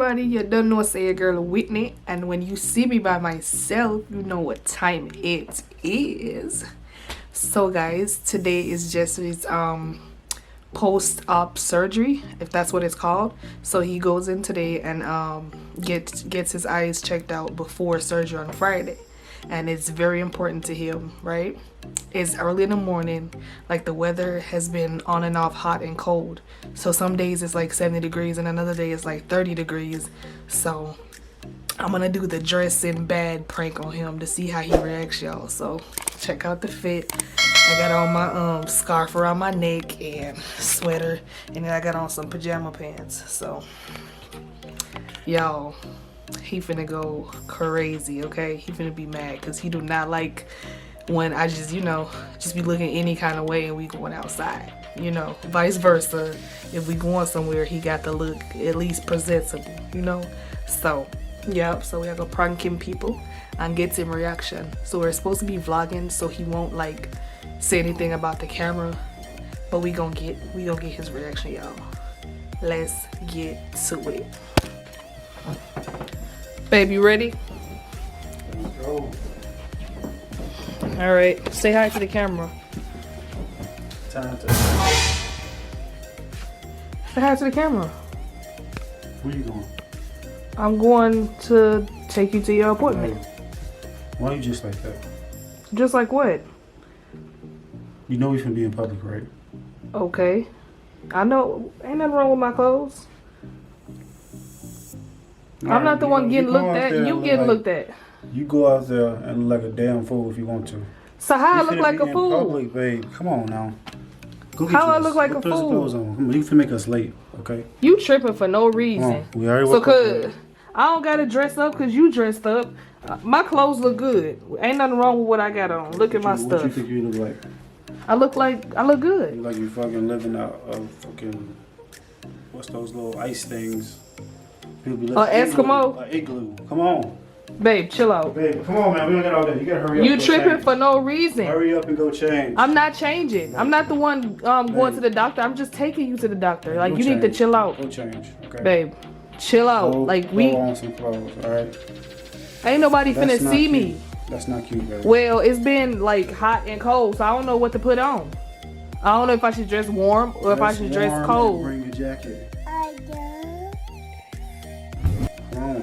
everybody, you don't know say your girl Whitney, and when you see me by myself, you know what time it is. So guys, today is Jessie's post-op surgery, if that's what it's called. So he goes in today and gets his eyes checked out before surgery on Friday, and it's very important to him, right? It's early in the morning, like the weather has been on and off, hot and cold. So some days it's like 70 degrees and another day it's like 30 degrees. So I'm gonna do the dressing bad prank on him to see how he reacts, y'all. So check out the fit. I got on my scarf around my neck and sweater, and then I got on some pajama pants. So y'all, he finna go crazy, okay? He finna be mad because he do not like when I just, you know, just be looking any kind of way and we going outside, you know, vice versa. If we going somewhere, he got to look at least presentable, you know. So yep, so we are gonna prank him, people, and get him reaction. So we're supposed to be vlogging, so he won't like say anything about the camera, but we gonna get his reaction, y'all. Let's get to it. Babe, you ready? Let's go. All right, say hi to the camera. Time to. Say hi to the camera. Where you going? I'm going to take you to your appointment. Hey, why you just like that? Just like what? You know we finna be in public, right? Okay. I know, ain't nothing wrong with my clothes. I'm not the one getting looked at, you getting looked at. You go out there and look like a damn fool if you want to. So how I look like a fool? Public, babe. Come on now. Go get How I dressed. look like Go a put some fool? clothes on. Come on, you finna make us late, okay? You tripping for no Come reason. on. We already So woke up. cause I don't gotta dress up cause you dressed up. My clothes look good. Ain't nothing wrong with what I got on. Look at my What you stuff. think you look like? I look good. You like you fucking living out of fucking, what's those little ice things? People be living Eskimo? Like igloo. Come on. Babe, chill out. Babe, come on, man. We don't get all day. You gotta hurry up. You and go tripping change. for no reason. Hurry up and go change. I'm not changing. I'm not the one going to the doctor. I'm just taking you to the doctor. Like, Go you need to change. chill out. Go change, okay? Babe, chill out. Go, Like, go on some clothes, all right? ain't nobody That's finna not see cute. me. That's not cute, babe. Well, it's been like hot and cold, so I don't know what to put on. I don't know if I should dress warm or if I should dress warm cold. and bring your jacket. Come on.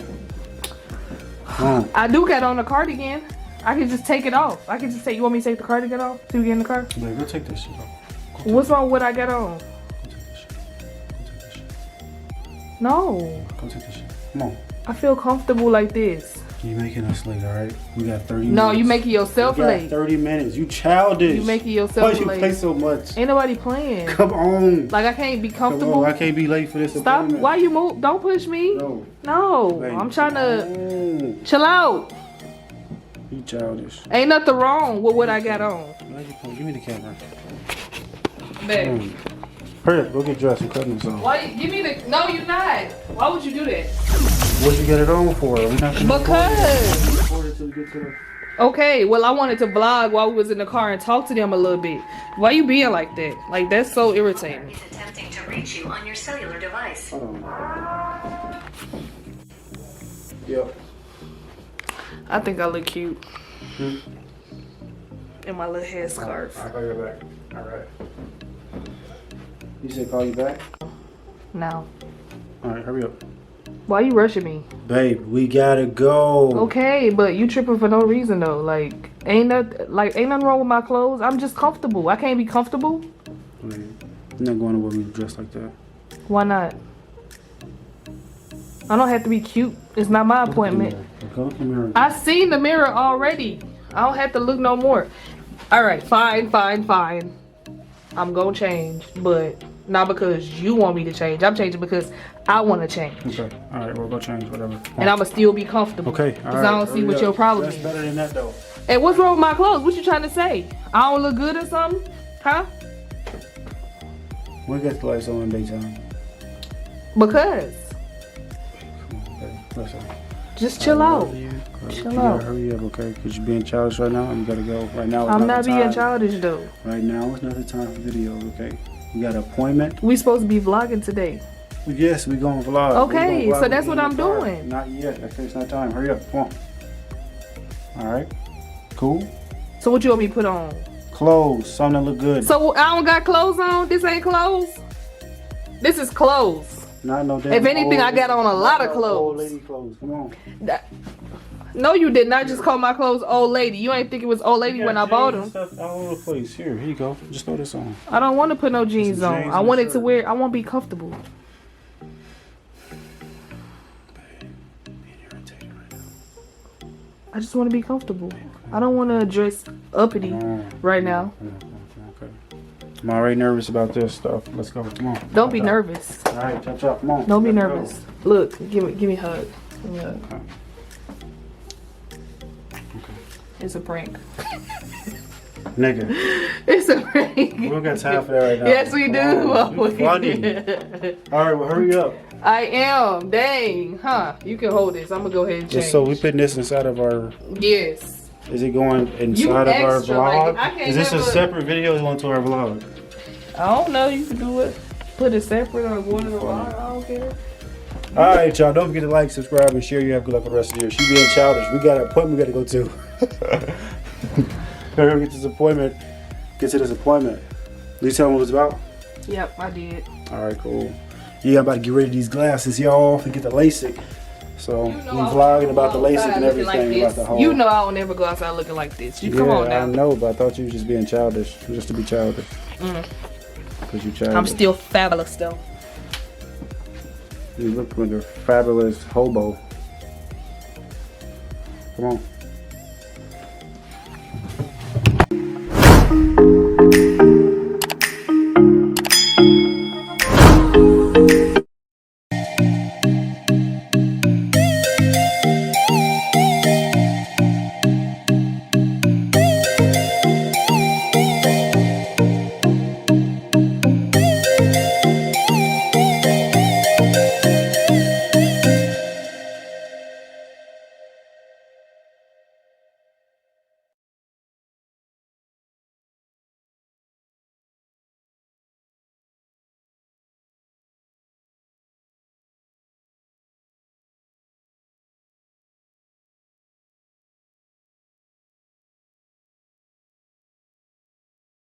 Come on. I do got on a cardigan. I can just take it off. I can just say, you want me to take the cardigan off till we get in the car? Babe, go take this shit off. What's wrong with what I got on? Go take this shit. Go take this shit. No. Go take this shit. Come on. I feel comfortable like this. You're making us late, all right? We got 30 minutes. No, you making yourself we got late. 30 minutes. You childish. You making yourself Why you late. play so much? Ain't nobody playing. Come on. Like, I can't be Come comfortable. on. I can't be late for this Stop. appointment. Why you move? Don't push me. No. No. Babe, I'm trying to come on. chill out. You childish. Ain't nothing wrong with what I got on. Give me the camera. Babe. Hurry up, go get dressed. I'm cutting this off. Why? Give me the. No, you're not. Why would you do that? What you get it on for? We're not gonna Because. record it till we get to the... Okay, well, I wanted to vlog while we was in the car and talk to them a little bit. Why you being like that? Like, that's so irritating. Is attempting to reach you on your cellular device. Hold on. Yep. I think I look cute Hmm? in my little headscarf. I'll call you back. Alright. You said call you back? Now, Alright, hurry up. why you rushing me? Babe, we gotta go. Okay, but you tripping for no reason though. Like, ain't nothing wrong with my clothes. I'm just comfortable. I can't be comfortable. You're not going to with me dressed like that. Why not? I don't have to be cute. It's not my appointment. Go look in the mirror. I seen the mirror already. I don't have to look no more. All right, fine. I'm gonna change, but not because you want me to change. I'm changing because I want to change. Okay. Alright, we'll go change, whatever. And I'ma still be comfortable. Okay, Because alright. I don't see what your problem That's is. better than that, though. Hey, what's wrong with my clothes? What you trying to say? I don't look good or something? Huh? We got the lights on in daytime. Because. Come on, babe. Listen. Just chill I out. love you. Chill You gotta out. hurry up, okay? Because you're being childish right now and you gotta go. Right now, it's I'm the not being time. childish though. Right now, it's not the time for videos, okay? We got an appointment. We supposed to be vlogging today. Yes, we gonna vlog. Okay, We gonna vlog. so that's We what in I'm the car. doing. Not yet. Okay, it's not time. Hurry up. Come on. All right. Cool. So what you want me to put on? Clothes. Something that look good. So I don't got clothes on? This ain't clothes? This is clothes. Not no damn If anything, I got on a lot of Old clothes. lady clothes. Come on. No, you did not just call my clothes old lady. You ain't think it was old lady when I bought them. Stuff all over the place. Here you go. Just throw this on. I don't want to put no jeans on. jeans I and want it to shirt. wear. I want to be comfortable. I just want to be comfortable. I don't want to dress uppity right now. Okay. I'm already nervous about this stuff. Let's go. Come on. Don't be nervous. All right, chop chop. Come on. Don't be Let's go. nervous. Look, give me a hug. Give me a hug. Okay. It's a prank. Nigga, It's a prank. we don't got time for that right now. Yes, we do. Come on. You funny. All right, well, hurry up. I am. Dang. Huh. You can hold this. I'm going to go ahead and change. Just so we putting this inside of our. Yes. Is it going inside of our extra, vlog? like, I can't Is this a never- separate video going to our vlog? I don't know. You can do it. Put it separate or one in the vlog. I don't care. All right, y'all. Don't forget to like, subscribe, and share. You have good luck with the rest of the year. She being childish. We got an appointment we got to go to. We're gonna get this appointment. Get to this appointment. Did you tell me what it was about? Yep, I did. All right, cool. Yeah, I'm about to get rid of these glasses, y'all, and get the Lasik. So You know we I don't vlogging about the go Lasik outside and looking like everything about this. the whole. You know I don't never go outside looking like this. You come on Yeah, I now. know, but I thought you was just being childish, just to be childish. Cause you childish. I'm still fabulous though. You look like a fabulous hobo. Come on.